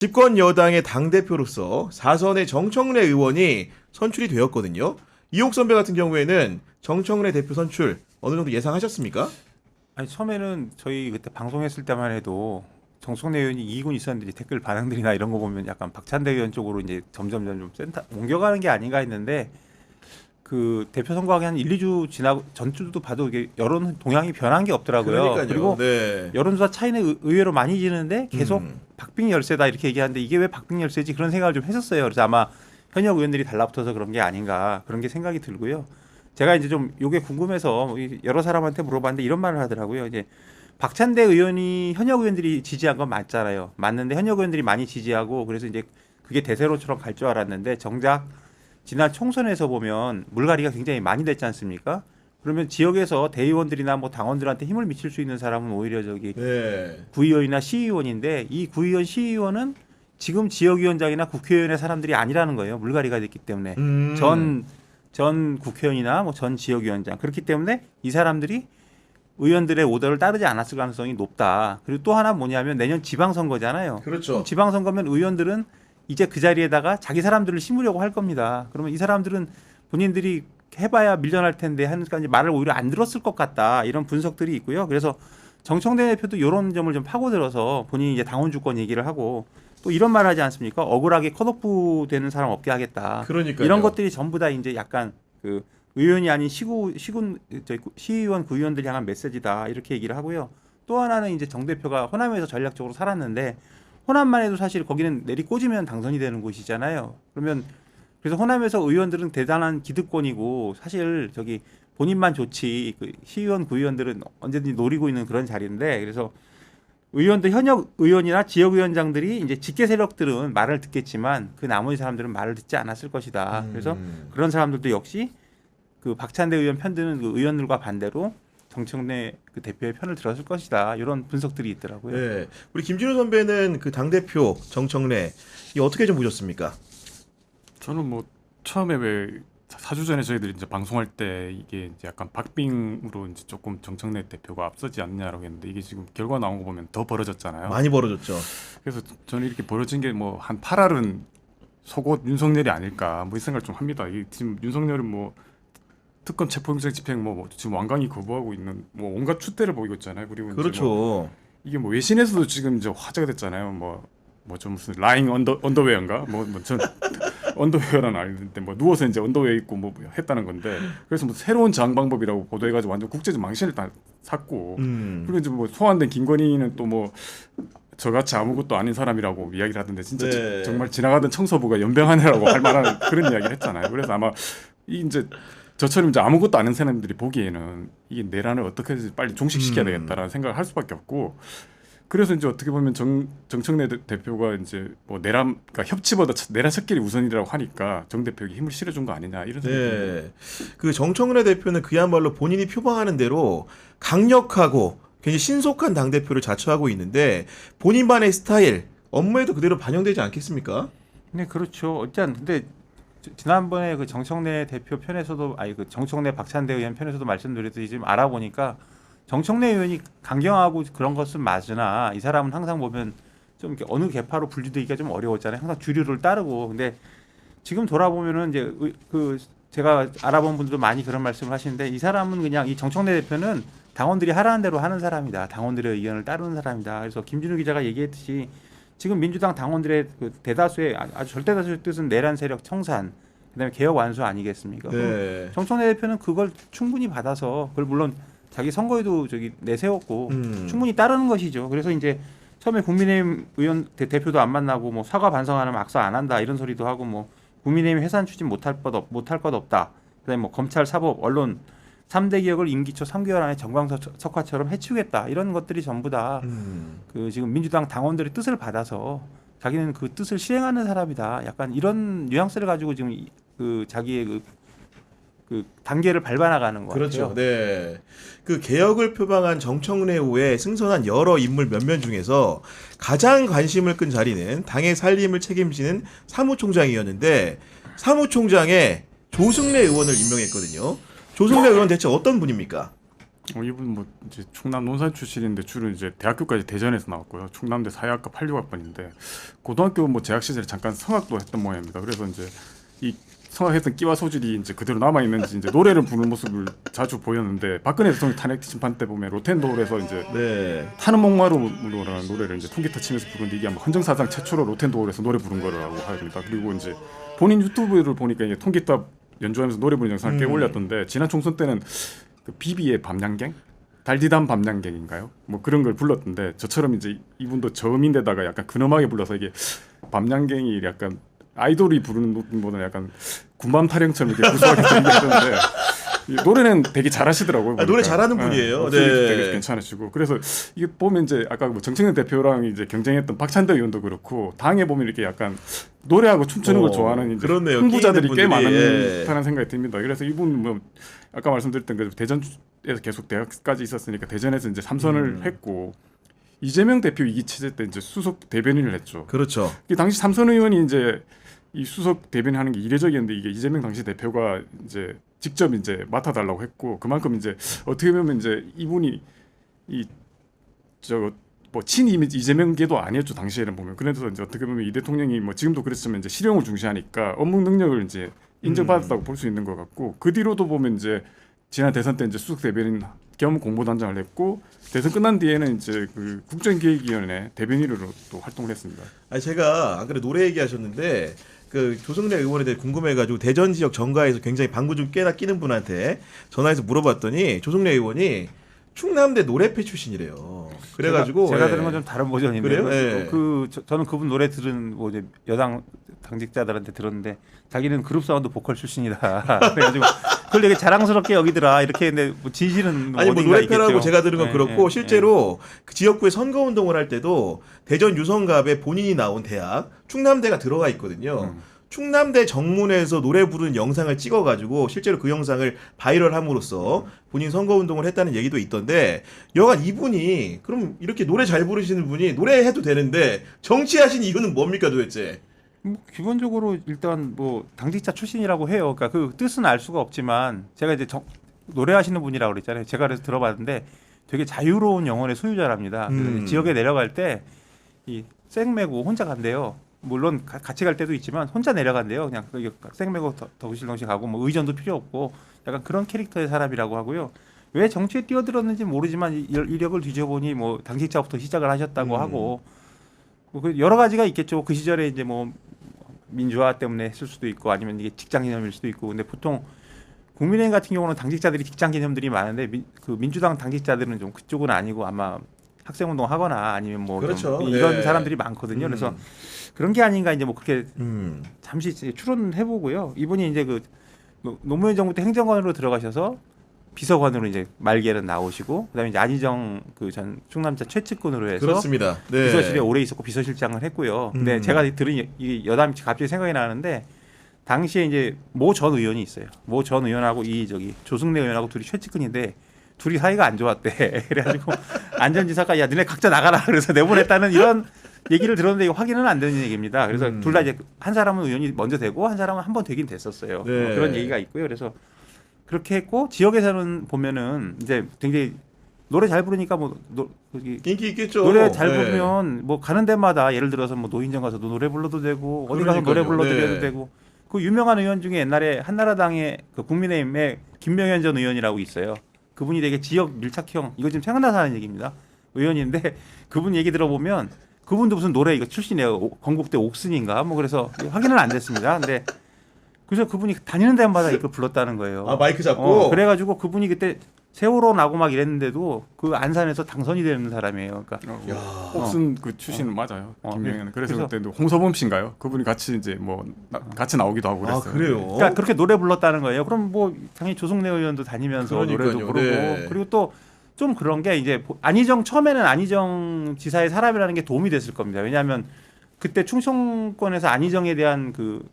집권 여당의 당대표로서 4선의 정청래 의원이 선출이 되었거든요. 이옥 선배 같은 경우에는 정청래 대표 선출 어느 정도 예상하셨습니까? 아니 처음에는 저희 그때 방송했을 때만 해도 정청래 의원이 이기곤 있었는데 댓글 반응들이나 이런 거 보면 약간 박찬대 의원 쪽으로 이제 점점 좀 센터 옮겨가는 게 아닌가 했는데 그 대표 선거하기 한 1, 2주 지나고 전주도 봐도 이게 여론 동향이 변한 게 없더라고요. 그러니까요. 그리고 네. 여론조사 차이는 의외로 많이 지는데 계속 음. 박빙 열세다 이렇게 얘기하는데 이게 왜 박빙 열세지 그런 생각을 좀 했었어요. 그래서 아마 현역 의원들이 달라붙어서 그런 게 아닌가 그런 게 생각이 들고요. 제가 이제 좀 요게 궁금해서 여러 사람한테 물어봤는데 이런 말을 하더라고요. 이제 박찬대 의원이 현역 의원들이 지지한 건 맞잖아요. 맞는데 현역 의원들이 많이 지지하고 그래서 이제 그게 대세로처럼 갈 줄 알았는데 정작 지난 총선에서 보면 물갈이가 굉장히 많이 됐지 않습니까? 그러면 지역에서 대의원들이나 뭐 당원들한테 힘을 미칠 수 있는 사람은 오히려 저기 네. 구의원이나 시의원인데 이 구의원, 시의원은 지금 지역위원장이나 국회의원의 사람들이 아니라는 거예요. 물갈이가 됐기 때문에 전 국회의원이나 뭐 전 지역위원장 그렇기 때문에 이 사람들이 의원들의 오더를 따르지 않았을 가능성이 높다. 그리고 또 하나 뭐냐면 내년 지방선거잖아요. 그렇죠. 지방선거면 의원들은 이제 그 자리에다가 자기 사람들을 심으려고 할 겁니다. 그러면 이 사람들은 본인들이 해봐야 밀려날 텐데 하니까 이제 말을 오히려 안 들었을 것 같다. 이런 분석들이 있고요. 그래서 정청래 대표도 이런 점을 좀 파고들어서 본인이 이제 당원 주권 얘기를 하고 또 이런 말 하지 않습니까? 억울하게 컷오프 되는 사람 없게 하겠다. 그러니까요. 이런 것들이 전부 다 이제 약간 그 의원이 아닌 시의원 구의원들 향한 메시지다. 이렇게 얘기를 하고요. 또 하나는 이제 정 대표가 호남에서 전략적으로 살았는데 호남만 해도 사실 거기는 내리꽂으면 당선이 되는 곳이잖아요. 그러면 그래서 호남에서 의원들은 대단한 기득권이고 사실 저기 본인만 좋지 그 시의원 구의원들은 언제든지 노리고 있는 그런 자리인데 그래서 의원들 현역 의원이나 지역위원장들이 이제 직계 세력들은 말을 듣겠지만 그 나머지 사람들은 말을 듣지 않았을 것이다. 그래서 그런 사람들도 역시 그 박찬대 의원 편드는 그 의원들과 반대로 정청래 그 대표의 편을 들었을 것이다. 이런 분석들이 있더라고요. 네. 우리 김진우 선배는 그 당대표 정청래 이 어떻게 좀 보셨습니까? 저는 뭐 처음에 왜 4주 전에 저희들이 이제 방송할 때 이게 이제 약간 박빙으로 이제 조금 정청래 대표가 앞서지 않느냐라고 했는데 이게 지금 결과 나온 거 보면 더 벌어졌잖아요. 많이 벌어졌죠. 그래서 저는 이렇게 벌어진 게 뭐 한 8알은 속옷 윤석열이 아닐까 뭐 이 생각을 좀 합니다. 이 지금 윤석열은 뭐 특검 체포영장 집행 뭐 지금 완강히 거부하고 있는 뭐 온갖 촛대를 보이고 있잖아요. 그리고 이제 그렇죠. 뭐 이게 뭐 외신에서도 지금 이제 화제가 됐잖아요. 뭐 좀 무슨 라잉 언더웨어인가 전 언더웨어는 아닌데 뭐 누워서 이제 언더웨어 입고 뭐 했다는 건데 그래서 뭐 새로운 저항 방법이라고 보도해가지고 완전 국제적 망신을 다 샀고 그리고 이제 뭐 소환된 김건희는 또 뭐 저같이 아무것도 아닌 사람이라고 이야기를 하던데 진짜 네. 정말 지나가던 청소부가 연병하네라고 할 만한 그런 이야기를 했잖아요. 그래서 아마 이 이제 저처럼 이제 아무것도 아는 사람들이 보기에는 이게 내란을 어떻게 해서 빨리 종식시켜야 되겠다라는 생각을 할 수밖에 없고 그래서 이제 어떻게 보면 정청래 대표가 이제 뭐 내란 그러니까 협치보다 내란 섞기이 우선이라고 하니까 정 대표에게 힘을 실어준 거 아니냐 이런 생각이 듭니다. 네. 그 정청래 대표는 그야말로 본인이 표방하는 대로 강력하고 굉장히 신속한 당대표를 자처하고 있는데 본인만의 스타일, 업무에도 그대로 반영되지 않겠습니까? 네, 그렇죠. 일단 근데 지난번에 그 정청래 대표 편에서도 그 정청래 박찬대 의원 편에서도 말씀드렸듯이 지금 알아보니까 정청래 의원이 강경하고 그런 것은 맞으나 이 사람은 항상 보면 좀 이렇게 어느 계파로 분류되기가 좀 어려웠잖아요. 항상 주류를 따르고 근데 지금 돌아보면은 이제 그 제가 알아본 분들도 많이 그런 말씀을 하시는데 이 사람은 그냥 이 정청래 대표는 당원들이 하라는 대로 하는 사람이다. 당원들의 의견을 따르는 사람이다. 그래서 김준우 기자가 얘기했듯이 지금 민주당 당원들의 그 대다수의 아주 절대다수의 뜻은 내란 세력 청산, 그다음에 개혁 완수 아니겠습니까? 네. 정청래 대표는 그걸 충분히 받아서 그걸 물론 자기 선거에도 저기 내세웠고 충분히 따르는 것이죠. 그래서 이제 처음에 국민의힘 의원 대표도 안 만나고 뭐 사과 반성하면 악수 안 한다 이런 소리도 하고 뭐 국민의힘 해산 추진 못할 것 없다. 그다음에 뭐 검찰, 사법, 언론 3대 개혁을 임기 초 3개월 안에 정광석화처럼 해치우겠다 이런 것들이 전부 다 그 지금 민주당 당원들의 뜻을 받아서 자기는 그 뜻을 실행하는 사람이다. 약간 이런 뉘앙스를 가지고 지금 그 자기의 그 단계를 밟아나가는 것 그렇죠. 같아요. 네. 그 개혁을 표방한 정청래 후에 승선한 여러 인물 몇몇 중에서 가장 관심을 끈 자리는 당의 살림을 책임지는 사무총장이었는데 사무총장에 조승래 의원을 임명했거든요. 조승래 의원 대체 어떤 분입니까? 이분 뭐 이제 충남 논산 출신인데 주로 이제 대학교까지 대전에서 나왔고요. 충남대 사회학과 86학번인데 고등학교 뭐 재학 시절에 잠깐 성악도 했던 모양입니다. 그래서 이제 이 성악했던 끼와 소질이 이제 그대로 남아 있는지 이제 노래를 부르는 모습을 자주 보였는데 박근혜 대통령 탄핵 심판 때 보면 로텐도어에서 이제 네. 타는 목마루라는 노래를 이제 통기타 치면서 부르는데 이게 아마 헌정사상 최초로 로텐도어에서 노래 부른 거라고 합니다. 그리고 이제 본인 유튜브를 보니까 이게 통기타 연주하면서 노래 부르는 영상을 꽤 올렸던데 지난 총선 때는 그 비비의 밤양갱, 달디담 밤양갱인가요? 뭐 그런 걸 불렀던데 저처럼 이제 이분도 저음인데다가 약간 근엄하게 불러서 이게 밤양갱이 약간 아이돌이 부르는 느낌보다는 약간 군밤 타령처럼 이렇게 구수하게 들리는데 노래는 되게 잘하시더라고요. 아, 노래 잘하는 분이에요. 네. 되게 괜찮으시고 그래서 이게 보면 이제 아까 뭐 정청래 대표랑 이제 경쟁했던 박찬대 의원도 그렇고 당에 보면 이렇게 약간 노래하고 춤추는 걸 좋아하는 이제 그렇네요. 흥부자들이 꽤 끼이는 분들이, 많다는 생각이 듭니다. 그래서 이분 뭐 아까 말씀드렸던 그 대전에서 계속 대학까지 있었으니까 대전에서 이제 3선을 했고 이재명 대표 2기 체제 때 이제 수석 대변인을 했죠. 그렇죠. 이 당시 삼선 의원이 이제 이 수석 대변하는 게 이례적이었는데 이게 이재명 당시 대표가 이제 직접 이제 맡아달라고 했고 그만큼 이제 어떻게 보면 이제 이분이 이 저 뭐 친이미지 이재명계도 아니었죠 당시에는 보면 그래서 이제 어떻게 보면 이 대통령이 뭐 지금도 그랬지만 이제 실용을 중시하니까 업무 능력을 이제 인정받았다고 볼 수 있는 것 같고 그 뒤로도 보면 이제 지난 대선 때 이제 수석 대변인 겸 공보단장을 했고 대선 끝난 뒤에는 이제 그 국정기획위원회 대변인으로 또 활동을 했습니다. 아니 제가 안 그래 노래 얘기하셨는데 그 조성래 의원에 대해 궁금해가지고 대전 지역 정가에서 굉장히 방구 좀 꽤나 끼는 분한테 전화해서 물어봤더니 조성래 의원이 충남대 노래패 출신이래요. 그래가지고 제가 예. 들은 건 좀 다른 버전인데 그래요? 예. 저는 그분 노래 들은 뭐 이제 여당 당직자들한테 들었는데 자기는 그룹 사운드 보컬 출신이다. 그래가지고 그걸 되게 자랑스럽게 여기더라. 이렇게 했는데 뭐 진실은 아니 뭐 어딘가 노래패라고 있겠죠. 제가 들은 건 예, 그렇고 예, 실제로 그 지역구에 선거운동을 할 때도 대전 유성갑에 본인이 나온 대학 충남대가 들어가 있거든요. 충남대 정문에서 노래 부르는 영상을 찍어가지고 실제로 그 영상을 바이럴함으로써 본인 선거운동을 했다는 얘기도 있던데 여간 이분이 그럼 이렇게 노래 잘 부르시는 분이 노래해도 되는데 정치하신 이유는 뭡니까 도대체? 뭐 기본적으로 일단 뭐 당직자 출신이라고 해요. 그러니까 그 뜻은 알 수가 없지만 제가 이제 노래하시는 분이라고 그랬잖아요. 제가 그래서 들어봤는데 되게 자유로운 영혼의 소유자랍니다. 그래서 지역에 내려갈 때 이 쌩매고 혼자 간대요. 물론 같이 갈 때도 있지만 혼자 내려간대요. 그냥 쌩매고 덩실덩실 가고 뭐 의전도 필요 없고 약간 그런 캐릭터의 사람이라고 하고요. 왜 정치에 뛰어들었는지 모르지만 이력을 뒤져보니 뭐 당직자부터 시작을 하셨다고 하고 뭐 여러 가지가 있겠죠. 그 시절에 이제 뭐 민주화 때문에 했을 수도 있고 아니면 이게 직장 개념일 수도 있고 근데 보통 국민의힘 같은 경우는 당직자들이 직장 개념들이 많은데 그 민주당 당직자들은 좀 그쪽은 아니고 아마 학생운동 하거나 아니면 뭐 그렇죠. 이런 네. 사람들이 많거든요. 그래서 그런 게 아닌가 이제 뭐 그렇게 잠시 추론해보고요. 이분이 이제 그 노무현 정부 때 행정관으로 들어가셔서 비서관으로 이제 말기에는 나오시고 그다음에 이제 안희정 그 전 충남자 최측근으로 해서 그렇습니다. 네. 비서실에 오래 있었고 비서실장을 했고요. 근데 제가 들은 이 여담이 갑자기 생각이 나는데 당시에 이제 모 전 의원이 있어요. 모 전 의원하고 이 저기 조승래 의원하고 둘이 최측근인데 둘이 사이가 안 좋았대. 그래가지고 안전지사가 야 너네 각자 나가라 그래서 내보냈다는 이런 얘기를 들었는데 이거 확인은 안 되는 얘기입니다. 그래서 둘 다 이제 한 사람은 의원이 먼저 되고 한 사람은 한 번 되긴 됐었어요. 네. 뭐 그런 얘기가 있고요. 그래서 그렇게 했고 지역에서는 보면은 이제 굉장히 노래 잘 부르니까 뭐 인기 있겠죠. 노래 잘 네. 부르면 뭐 가는 데마다 예를 들어서 뭐 노인정 가서도 노래 불러도 되고 어디 가서 노래 그러니까요. 불러드려도 네. 되고 그 유명한 의원 중에 옛날에 한나라당의 그 국민의힘의 김명현 전 의원이라고 있어요. 그분이 되게 지역 밀착형 이거 지금 생각나서 하는 얘기입니다. 의원인데 그분 얘기 들어보면 그분도 무슨 노래 이거 출신이에요. 건국대 옥슨인가 뭐 그래서 확인은 안 됐습니다. 근데 그래서 그분이 다니는 데마다 이걸 불렀다는 거예요. 아 마이크 잡고. 그래가지고 그분이 그때 세월호 나고 막 이랬는데도 그 안산에서 당선이 되는 사람이에요. 그러니까 옥슨 그 출신 맞아요. 김명현은. 그래서 그래서- 그때 홍서범 씨인가요? 그분이 같이 이제 뭐 같이 나오기도 하고 아 그랬어요. 그래요. 그러니까 그렇게 노래 불렀다는 거예요. 그럼 뭐 당연히 조성래 의원도 다니면서 노래도 그러니까요. 부르고 네. 그리고 또 좀 그런 게 이제 안희정 처음에는 안희정 지사의 사람이라는 게 도움이 됐을 겁니다. 왜냐하면 그때 충청권에서 안희정에 대한 그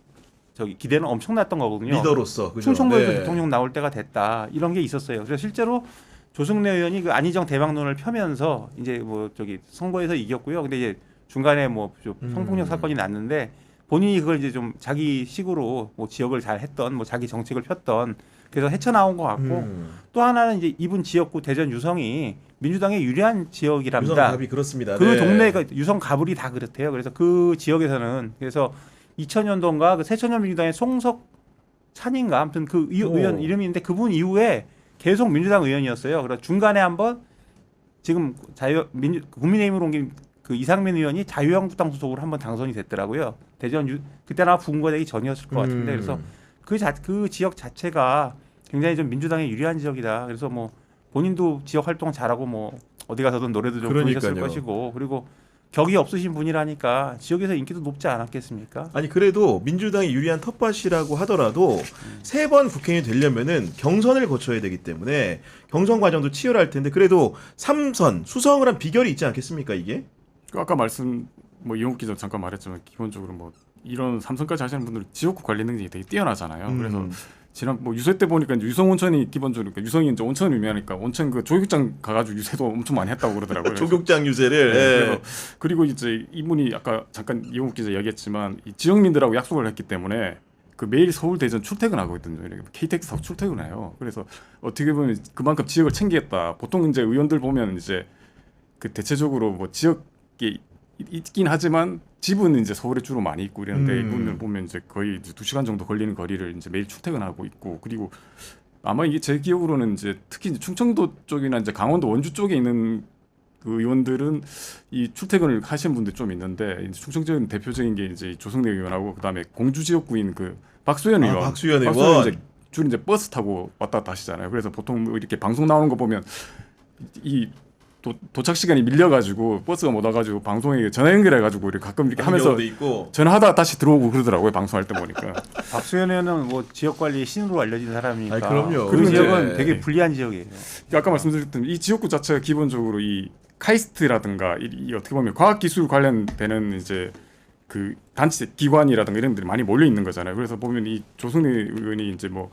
저기 기대는 엄청났던 거거든요. 리더로서 그죠? 충청도에서 네. 대통령 나올 때가 됐다 이런 게 있었어요. 그래서 실제로 조승래 의원이 그 안희정 대박론을 펴면서 이제 뭐 저기 선거에서 이겼고요. 근데 이제 중간에 뭐 성폭력 사건이 났는데 본인이 그걸 이제 좀 자기 식으로 뭐 지역을 잘 했던 뭐 자기 정책을 폈던 그래서 헤쳐나온 것 같고 또 하나는 이제 이분 지역구 대전 유성이 민주당에 유리한 지역이랍니다. 유성갑이 그렇습니다. 그 네. 동네가 유성 가불이 다 그렇대요. 그래서 그 지역에서는 그래서 2000년도인가 그 새천년 민주당의 송석찬인가 아무튼 그 의원 이름이 있는데 그분 이후에 계속 민주당 의원이었어요. 그래서 중간에 한번 지금 국민의힘으로 옮긴 그 이상민 의원이 자유한국당 소속으로 한번 당선이 됐더라고요. 그때는 아마 부흥거되기 전이었을 것 같은데 그래서 그 지역 자체가 굉장히 좀 민주당에 유리한 지역이다. 그래서 뭐 본인도 지역 활동 잘하고 뭐 어디 가서든 노래도 좀 부르셨을 것이고 그리고 격이 없으신 분이라니까 지역에서 인기도 높지 않았겠습니까? 아니 그래도 민주당이 유리한 텃밭이라고 하더라도 세 번 국회의원이 되려면은 경선을 거쳐야 되기 때문에 경선 과정도 치열할 텐데 그래도 3선 수성을 한 비결이 있지 않겠습니까 이게? 아까 이용욱 기자 잠깐 말했지만 기본적으로 뭐 이런 삼선까지 하시는 분들은 지역구 관리 능력이 되게 뛰어나잖아요. 그래서 지난 뭐 유세 때 보니까 이제 유성 온천이 기본적으로 그러니까 유성이 이제 온천을 유명하니까 온천 그 조육장 가가지고 유세도 엄청 많이 했다고 그러더라고요. 조국장 유세를. 네, 예. 그래서 그리고 이제 이분이 아까 잠깐 이용욱 기자 얘기했지만 이 지역민들하고 약속을 했기 때문에 그 매일 서울 대전 출퇴근하거든요. KTX 타고 출퇴근해요. 그래서 어떻게 보면 그만큼 지역을 챙기겠다. 보통 이제 의원들 보면 이제 그 대체적으로 뭐 지역에 있긴 하지만 집은 이제 서울에 주로 많이 있고 이러는데 이분을 보면 이제 거의 이제 2시간 정도 걸리는 거리를 이제 매일 출퇴근하고 있고 그리고 아마 이게 제 기억으로는 이제 특히 이제 충청도 쪽이나 이제 강원도 원주 쪽에 있는 그 의원들은 이 출퇴근을 하시는 분들 좀 있는데 이제 충청도는 대표적인 게 이제 조성래 의원하고 그다음에 공주 지역구인 그 박수현 의원. 박수현 의원. 이제 주로 이제 버스 타고 왔다 갔다 하시잖아요. 그래서 보통 뭐 이렇게 방송 나오는 거 보면 이 도착 시간이 밀려가지고 버스가 못 와가지고 방송에 전화 연결해가지고 이렇게 가끔 이렇게 하면서 있고. 전화하다가 다시 들어오고 그러더라고요. 방송할 때 보니까. 박수현 의원은 뭐 지역 관리 신으로 알려진 사람이니까. 아니, 그럼요. 그 그리고 지역은 이제- 되게 불리한 지역이에요. 아까 말씀드렸던 이 지역구 자체가 기본적으로 이 카이스트라든가 이 어떻게 보면 과학기술 관련되는 이제 그 단체 기관이라든가 이런 데들이 많이 몰려 있는 거잖아요. 그래서 보면 이 조승래 의원이 이제 뭐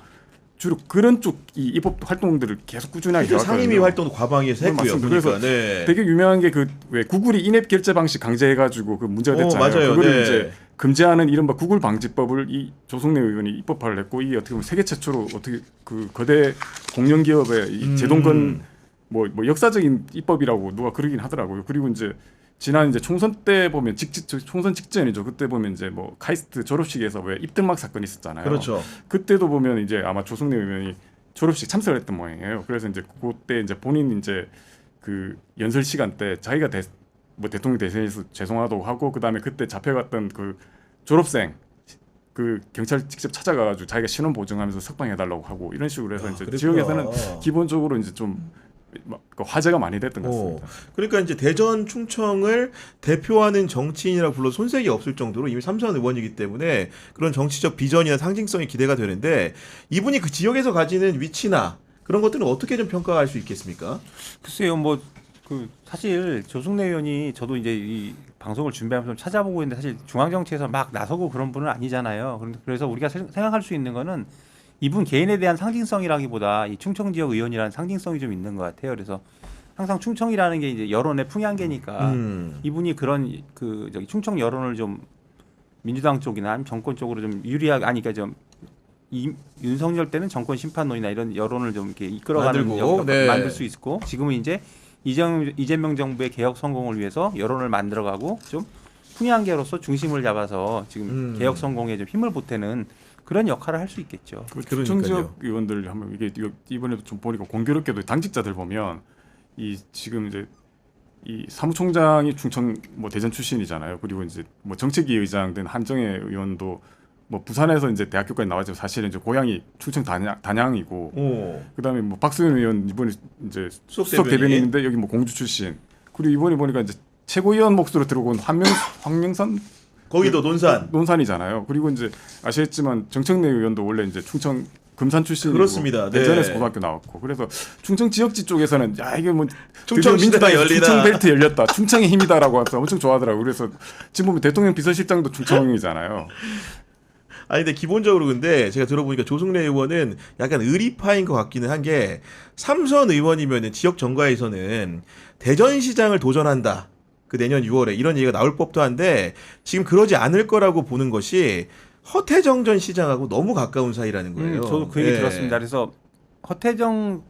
주로 그런 쪽 이 입법 활동들을 계속 꾸준하게 해왔거든요. 상임위 활동도 과방위에서 했고요. 맞습니다. 그래서 그래서 되게 유명한 게 그 왜 구글이 인앱 결제 방식 강제해가지고 그 문제가 됐잖아요. 맞아요. 그거를 네. 이제 금지하는 이른바 구글 방지법을 이 조성래 의원이 입법화를 했고 이 어떻게 보면 세계 최초로 어떻게 그 거대 공영 기업의 이 제동권 뭐 역사적인 입법이라고 누가 그러긴 하더라고요. 그리고 이제 지난 이제 총선 때 보면 총선 직전이죠. 그때 보면 이제 뭐 카이스트 졸업식에서 왜 입등막 사건이 있었잖아요. 그렇죠. 그때도 보면 이제 아마 조성래 의원이 졸업식 참석을 했던 모양이에요. 그래서 이제 그때 이제 본인 이제 그 연설 시간 때 자기가 뭐 대통령 대선에서 죄송하다고 하고 그다음에 그때 잡혀갔던 그 졸업생 그 경찰 직접 찾아가가지고 자기가 신원 보증하면서 석방해달라고 하고 이런 식으로 해서 이제 그랬구나. 지역에서는 기본적으로 이제 좀 화제가 많이 됐던 것 같습니다. 그러니까 이제 대전 충청을 대표하는 정치인이라 불러 손색이 없을 정도로 이미 3선 의원이기 때문에 그런 정치적 비전이나 상징성이 기대가 되는데 이분이 그 지역에서 가지는 위치나 그런 것들은 어떻게 좀 평가할 수 있겠습니까? 글쎄요, 뭐 그 사실 조승래 의원이 저도 이제 이 방송을 준비하면서 좀 찾아보고 있는데 사실 중앙 정치에서 막 나서고 그런 분은 아니잖아요. 그래서 우리가 생각할 수 있는 거는 이분 개인에 대한 상징성이라기보다 이 충청 지역 의원이라는 상징성이 좀 있는 것 같아요. 그래서 항상 충청이라는 게 이제 여론의 풍향계니까 이분이 그런 그 저기 충청 여론을 좀 민주당 쪽이나 아니면 정권 쪽으로 좀 유리하게 그러니까 좀 윤석열 때는 정권 심판론이나 이런 여론을 좀 이렇게 이끌어가는 만들고, 네. 만들 수 있고 지금은 이제 이재명 정부의 개혁 성공을 위해서 여론을 만들어가고 좀 풍향계로서 중심을 잡아서 지금 개혁 성공에 좀 힘을 보태는 그런 역할을 할 수 있겠죠. 충청 지역 의원들 하면 이게 이번에도 좀 보니까 공교롭게도 당직자들 보면 이 지금 이제 이 사무총장이 충청 뭐 대전 출신이잖아요. 그리고 이제 뭐 정책위 의장 된 한정혜 의원도 뭐 부산에서 이제 대학교까지 나왔지만 사실은 이제 고향이 충청 단양이고 그다음에 뭐 박수현 의원 이번에 이제 수석 대변인인데 여기 뭐 공주 출신 그리고 이번에 보니까 이제 최고위원 몫으로 들어온 황명선 거기도 논산이잖아요. 그리고 이제 아시겠지만 정청래 의원도 원래 이제 충청 금산 출신이고 그렇습니다. 네. 대전에서 고등학교 나왔고 그래서 충청 지역지 쪽에서는 야 이게 뭐 충청 시대가 열리다. 충청 벨트 열렸다. 충청의 힘이다라고 해서 엄청 좋아하더라고요. 그래서 지금 보면 대통령 비서실장도 충청이잖아요. 아니 근데 기본적으로 근데 제가 들어보니까 조승래 의원은 약간 의리파인 것 같기는 한 게 3선 의원이면은 지역 정가에서는 대전시장을 도전한다. 그 내년 6월에 이런 얘기가 나올 법도 한데 지금 그러지 않을 거라고 보는 것이 허태정 전 시장하고 너무 가까운 사이라는 거예요. 저도 그 얘기 예. 들었습니다. 그래서 허태정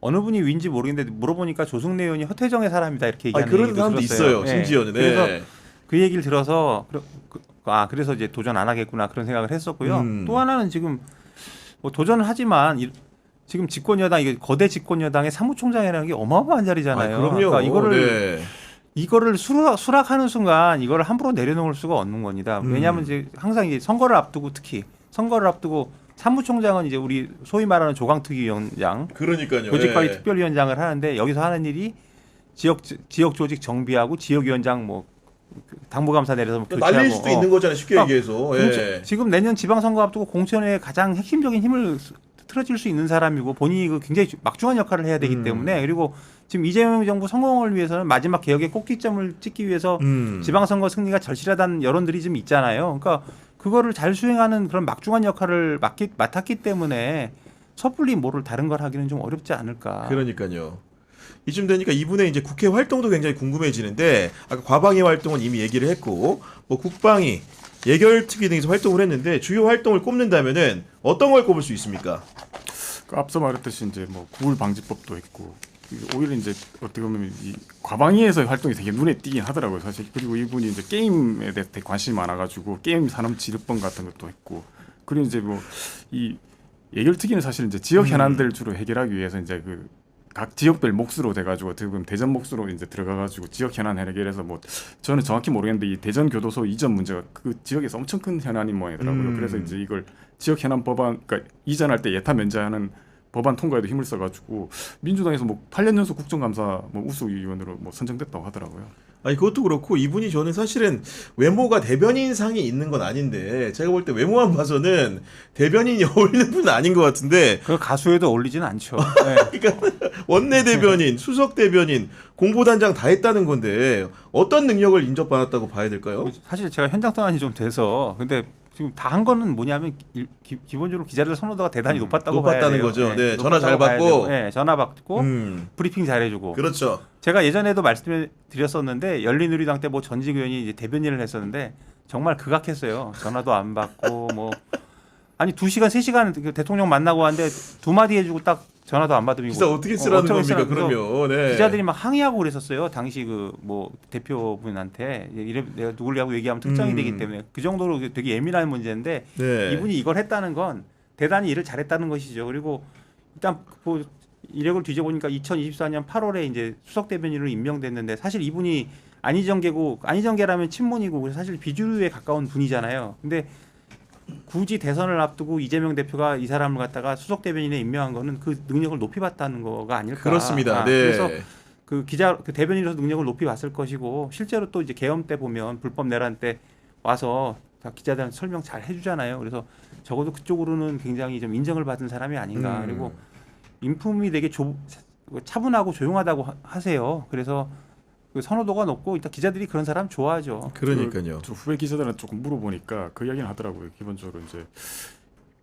어느 분이 위인지 모르겠는데 물어보니까 조승래 의원이 허태정의 사람이다 이렇게 얘기하는 그런 얘기도 사람도 들었어요. 있어요. 예. 심지어는. 그래서 예. 그 얘기를 들어서 그래서 이제 도전 안 하겠구나 그런 생각을 했었고요. 또 하나는 지금 뭐 도전을 하지만 지금 집권 여당 이게 거대 집권 여당의 사무총장이라는 게 어마어마한 자리잖아요. 그럼요. 그러니까 네. 이거를 수락하는 순간 이거를 함부로 내려놓을 수가 없는 겁니다. 왜냐하면 이제 항상 이제 선거를 앞두고 특히 선거를 앞두고 사무총장은 이제 우리 소위 말하는 조강특위위원장, 그러니까요. 조직관리특별위원장을 하는데 여기서 하는 일이 지역 조직 정비하고 지역위원장 뭐 당무감사 내려서 뭐 교체하고 날릴 수도 있는 거잖아요. 쉽게 얘기해서. 예. 지금 내년 지방선거 앞두고 공천에 가장 핵심적인 힘을 틀어질 수 있는 사람이고 본인이 그 굉장히 막중한 역할을 해야 되기 때문에 그리고 지금 이재명 정부 성공을 위해서는 마지막 개혁의 꼭지점을 찍기 위해서 지방선거 승리가 절실하다는 여론들이 좀 있잖아요. 그러니까 그거를 잘 수행하는 그런 막중한 역할을 맡았기 때문에 섣불리 뭐를 다른 걸 하기는 좀 어렵지 않을까. 그러니까요. 이쯤 되니까 이분의 이제 국회 활동도 굉장히 궁금해지는데 아까 과방위 활동은 이미 얘기를 했고 뭐 국방위, 예결특위 등에서 활동을 했는데 주요 활동을 꼽는다면은 어떤 걸 꼽을 수 있습니까? 그 앞서 말했듯이 이제 뭐 구울 방지법도 있고 오히려 이제 어떻게 보면 이 과방위에서의 활동이 되게 눈에 띄긴 하더라고요 사실. 그리고 이분이 이제 게임에 대해 되게 관심이 많아가지고 게임 산업 지급법 같은 것도 했고 그리고 이제 뭐 이 예결특위는 사실 이제 지역 현안들 주로 해결하기 위해서 이제 그 각 지역별 몫으로 돼가지고 어떻게 보면 대전 몫으로 이제 들어가가지고 지역 현안 해결해서 뭐 저는 정확히 모르겠는데 이 대전 교도소 이전 문제가 그 지역에서 엄청 큰 현안인 모양이더라고요. 그래서 이제 이걸 지역 현안 법안 그러니까 이전할 때 예타 면제하는 법안 통과에도 힘을 써가지고 민주당에서 뭐 8년 연속 국정감사 뭐 우수위원으로 뭐 선정됐다고 하더라고요. 아니 그것도 그렇고 이분이 저는 사실은 외모가 대변인상이 있는 건 아닌데 제가 볼 때 외모만 봐서는 대변인이 어울리는 분은 아닌 것 같은데 그 가수에도 어울리지는 않죠. 네. 그러니까 원내 대변인, 수석 대변인, 공보단장 다 했다는 건데 어떤 능력을 인정받았다고 봐야 될까요? 사실 제가 현장 떠난지 좀 돼서 근데 지금 다 한 거는 뭐냐면 기본적으로 기자들 선호도가 대단히 높았다고 봐야 높았다는 돼요. 거죠. 네, 전화 높았다고 잘 봐야 받고. 되고, 네, 전화 받고 브리핑 잘해주고. 그렇죠. 제가 예전에도 말씀드렸었는데 열린우리당 때 뭐 전직 의원이 이제 대변인을 했었는데 정말 극악했어요. 전화도 안 받고 뭐 아니 2시간 3시간 대통령 만나고 왔는데 두 마디 해주고 딱 전화도 안 받으면 기사 어떻게 쓰라는 겁니까? 쓰라는 그러면 네. 기자들이 막 항의하고 그랬었어요. 당시 그 뭐 대표분한테 이래 내가 누구라고 얘기하면 특정이 되기 때문에 그 정도로 되게 예민한 문제인데 네. 이분이 이걸 했다는 건 대단히 일을 잘했다는 것이죠. 그리고 일단 뭐 이력을 뒤져보니까 2024년 8월에 이제 수석 대변인으로 임명됐는데 사실 이분이 안희정계라면 친문이고 그래서 사실 비주류에 가까운 분이잖아요. 근데 굳이 대선을 앞두고 이재명 대표가 이 사람을 갖다가 수석 대변인에 임명한 거는 그 능력을 높이 봤다는 거가 아닐까. 그렇습니다. 네. 그래서 그 대변인으로서 능력을 높이 봤을 것이고 실제로 또 이제 계엄 때 보면 불법 내란 때 와서 다 기자들한테 설명 잘 해주잖아요. 그래서 적어도 그쪽으로는 굉장히 좀 인정을 받은 사람이 아닌가. 그리고 인품이 되게 차분하고 조용하다고 하세요. 그래서 그 선호도가 높고 일단 기자들이 그런 사람 좋아하죠. 그러니까요. 저 후배 기자들한테 조금 물어보니까 그 이야기는 하더라고요. 기본적으로 이제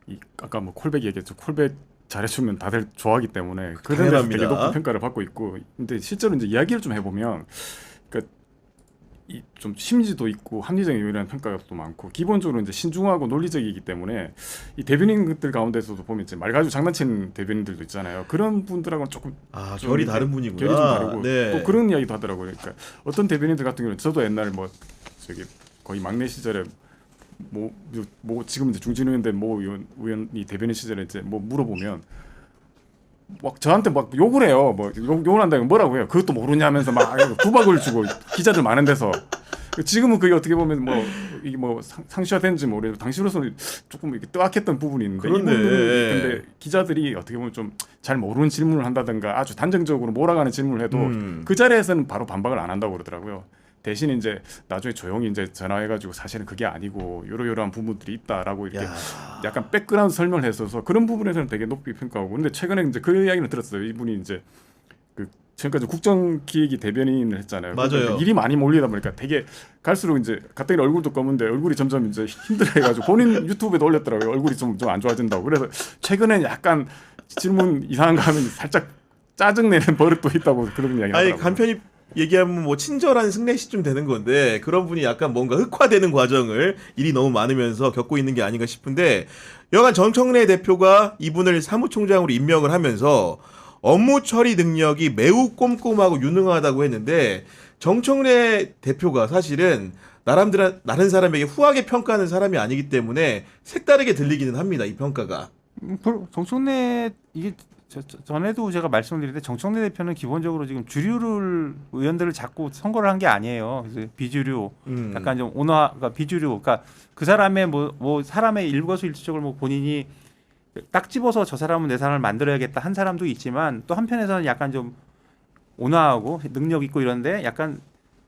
이 아까 뭐 콜백 얘기했죠. 콜백 잘해주면 다들 좋아하기 때문에 그런 데서 되게 높은 평가를 받고 있고, 근데 실제로 이제 이야기를 좀 해보면, 그러니까 이 좀 심지도 있고 합리적인 요인이라는 평가가 또 많고, 기본적으로 이제 신중하고 논리적이기 때문에 이 대변인들 가운데서도 보면 이제 말 가지고 장난치는 대변인들도 있잖아요. 그런 분들하고는 조금 결이 다른 분이구나. 결이 좀 다르고 네. 또 그런 이야기도 하더라고요. 그러니까 어떤 대변인들 같은 경우는 저도 옛날에 뭐 저기 거의 막내 시절에 뭐 지금 이제 중진 의원인데 뭐 의원이 대변인 시절에 이제 뭐 물어보면 막 저한테 막 욕을 해요. 뭐 욕을 한다면 뭐라고 해요? 그것도 모르냐면서 막 구박을 주고 기자들 많은 데서. 지금은 그게 어떻게 보면 뭐 이게 뭐 상시화된지 모르겠는데 당시로서는 조금 이렇게 뜨악했던 부분이 있는데, 근데 기자들이 어떻게 보면 좀 잘 모르는 질문을 한다든가 아주 단정적으로 몰아가는 질문을 해도 그 자리에서는 바로 반박을 안 한다고 그러더라고요. 대신 이제 나중에 조용히 이제 전화해가지고 사실은 그게 아니고 이러이러한 부분들이 있다라고 이렇게 약간 백그라운드 설명을 했어서 그런 부분에서는 되게 높이 평가하고. 근데 최근에 이제 그 이야기를 들었어요. 이분이 이제 그 지금까지 국정기획위 대변인을 했잖아요. 맞아요. 그러니까 일이 많이 몰리다 보니까 되게 갈수록 이제 갑자기 얼굴도 검은데 얼굴이 점점 이제 힘들어해가지고 본인 유튜브에도 올렸더라고요. 얼굴이 좀 안 좋아진다고. 그래서 최근에 약간 질문 이상한 거 하면 살짝 짜증내는 버릇도 있다고 그런 이야기 하더라고요. 아니 간편히 얘기하면 뭐 친절한 승래씨쯤 되는 건데 그런 분이 약간 뭔가 흑화되는 과정을 일이 너무 많으면서 겪고 있는 게 아닌가 싶은데 여간 정청래 대표가 이분을 사무총장으로 임명을 하면서 업무 처리 능력이 매우 꼼꼼하고 유능하다고 했는데 정청래 대표가 사실은 다른 사람에게 후하게 평가하는 사람이 아니기 때문에 색다르게 들리기는 합니다. 이 평가가. 정청래 이게 전에도 제가 말씀드렸는데 정청래 대표는 기본적으로 지금 주류를 의원들을 자꾸 선거를 한 게 아니에요. 그래서 비주류, 약간 좀 온화가 비주류, 그러니까 그 사람의 뭐 사람의 일거수일투족을 뭐 본인이 딱 집어서 저 사람은 내 사람을 만들어야겠다 한 사람도 있지만 또 한편에서는 약간 좀 온화하고 능력 있고 이런데 약간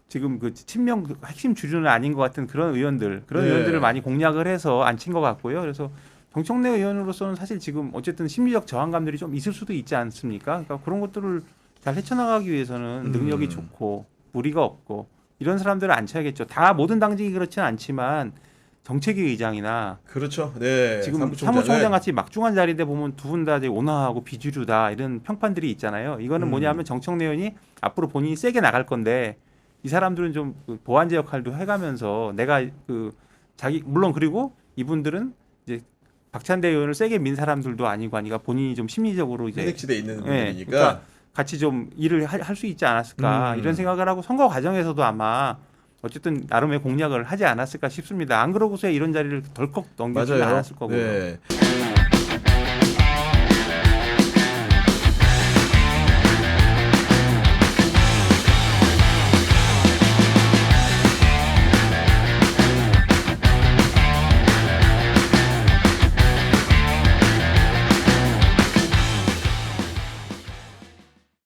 지금 그 친명 핵심 주류는 아닌 것 같은 그런 의원들을 많이 공략을 해서 앉힌 것 같고요. 그래서 정청래 의원으로서는 사실 지금 어쨌든 심리적 저항감들이 좀 있을 수도 있지 않습니까? 그러니까 그런 것들을 잘 헤쳐나가기 위해서는 능력이 좋고 무리가 없고 이런 사람들을 앉혀야겠죠. 다 모든 당직이 그렇지는 않지만 정책위 의장이나 그렇죠. 네. 지금 사무총장 같이 막중한 자리인데 보면 두 분 다 온화하고 비주류다 이런 평판들이 있잖아요. 이거는 뭐냐면 정청래 의원이 앞으로 본인이 세게 나갈 건데 이 사람들은 좀 보완제 역할도 해가면서 내가 그 자기 물론 그리고 이분들은 이제 박찬대 의원을 세게 민 사람들도 아니고 하니까 본인이 좀 심리적으로 이제 선택지대에 있는 예, 분이니까 그러니까 같이 좀 일을 할 수 있지 않았을까 이런 생각을 하고 선거 과정에서도 아마 어쨌든 나름의 공략을 하지 않았을까 싶습니다. 안 그러고서야 이런 자리를 덜컥 넘기지는 않았을 거고요. 네.